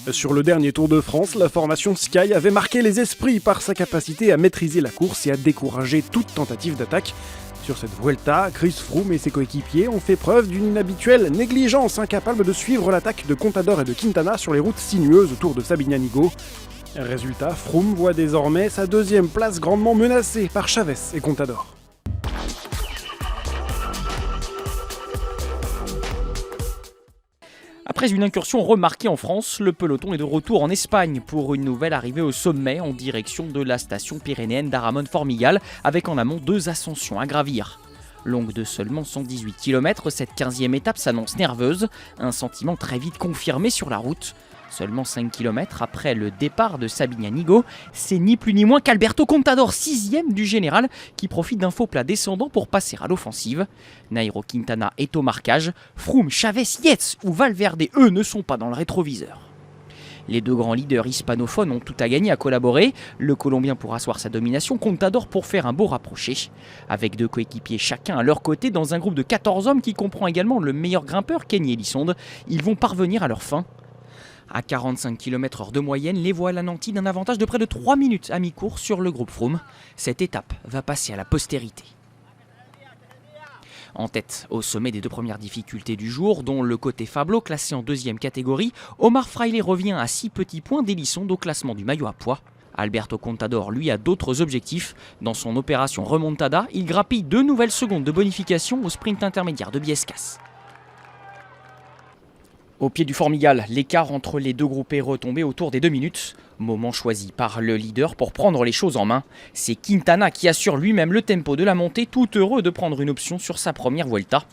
Sur le dernier Tour de France, la formation Sky avait marqué les esprits par sa capacité à maîtriser la course et à décourager toute tentative d'attaque. Sur cette Vuelta, Chris Froome et ses coéquipiers ont fait preuve d'une inhabituelle négligence, incapables de suivre l'attaque de Contador et de Quintana sur les routes sinueuses autour de Sabignanigo. Résultat, Froome voit désormais sa deuxième place grandement menacée par Chavez et Contador. Après une incursion remarquée en France, le peloton est de retour en Espagne pour une nouvelle arrivée au sommet en direction de la station pyrénéenne d'Aramón-Formigal, avec en amont 2 ascensions à gravir. Longue de seulement 118 km, cette 15e étape s'annonce nerveuse, un sentiment très vite confirmé sur la route. Seulement 5 km après le départ de Sabignanigo, c'est ni plus ni moins qu'Alberto Contador, 6e du général, qui profite d'un faux plat descendant pour passer à l'offensive. Nairo Quintana est au marquage, Froome, Chavez, Yates ou Valverde, eux, ne sont pas dans le rétroviseur. Les 2 grands leaders hispanophones ont tout à gagner à collaborer. Le Colombien pour asseoir sa domination, Contador pour faire un beau rapproché. Avec 2 coéquipiers chacun à leur côté dans un groupe de 14 hommes qui comprend également le meilleur grimpeur, Kenny Elissonde, ils vont parvenir à leur fin. À 45 km/h de moyenne, les voilà nantis d'un avantage de près de 3 minutes à mi-course sur le groupe Froome. Cette étape va passer à la postérité. En tête, au sommet des 2 premières difficultés du jour, dont le côté Fablo classé en 2e catégorie, Omar Fraile revient à 6 petits points d'Elissonde au classement du maillot à pois. Alberto Contador, lui, a d'autres objectifs. Dans son opération remontada, il grappille 2 nouvelles secondes de bonification au sprint intermédiaire de Biescas. Au pied du Formigal, l'écart entre les 2 groupes est retombé autour des 2 minutes. Moment choisi par le leader pour prendre les choses en main. C'est Quintana qui assure lui-même le tempo de la montée, tout heureux de prendre une option sur sa première Vuelta.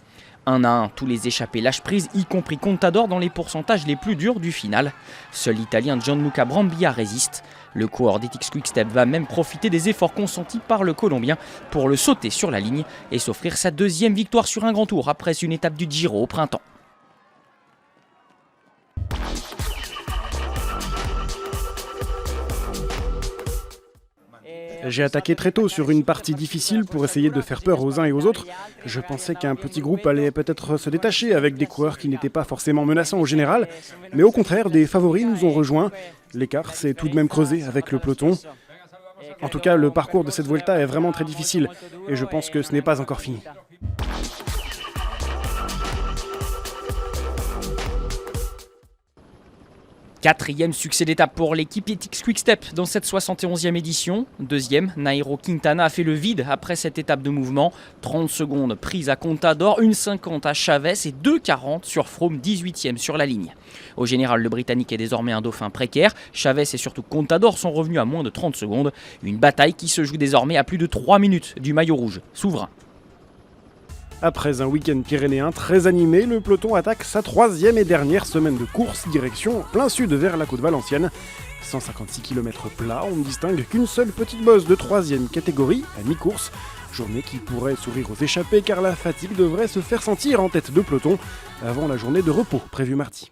1 à 1, tous les échappés lâchent prise, y compris Contador dans les pourcentages les plus durs du final. Seul l'Italien Gianluca Brambilla résiste. Le coureur d'Ethics Quick-Step va même profiter des efforts consentis par le Colombien pour le sauter sur la ligne et s'offrir sa 2e victoire sur un grand tour après une étape du Giro au printemps. J'ai attaqué très tôt sur une partie difficile pour essayer de faire peur aux uns et aux autres. Je pensais qu'un petit groupe allait peut-être se détacher avec des coureurs qui n'étaient pas forcément menaçants au général, mais au contraire, des favoris nous ont rejoints. L'écart s'est tout de même creusé avec le peloton. En tout cas, le parcours de cette Vuelta est vraiment très difficile et je pense que ce n'est pas encore fini. Quatrième succès d'étape pour l'équipe Ethics Quick-Step dans cette 71e édition. 2e, Nairo Quintana a fait le vide après cette étape de mouvement. 30 secondes prises à Contador, 1,50 à Chavez et 2,40 sur Froome, 18e sur la ligne. Au général, le Britannique est désormais un dauphin précaire. Chavez et surtout Contador sont revenus à moins de 30 secondes. Une bataille qui se joue désormais à plus de 3 minutes du maillot rouge, souverain. Après un week-end pyrénéen très animé, le peloton attaque sa 3e et dernière semaine de course, direction plein sud vers la côte valencienne. 156 km plat, on ne distingue qu'une seule petite bosse de 3e catégorie à mi-course. Journée qui pourrait sourire aux échappés car la fatigue devrait se faire sentir en tête de peloton avant la journée de repos prévue mardi.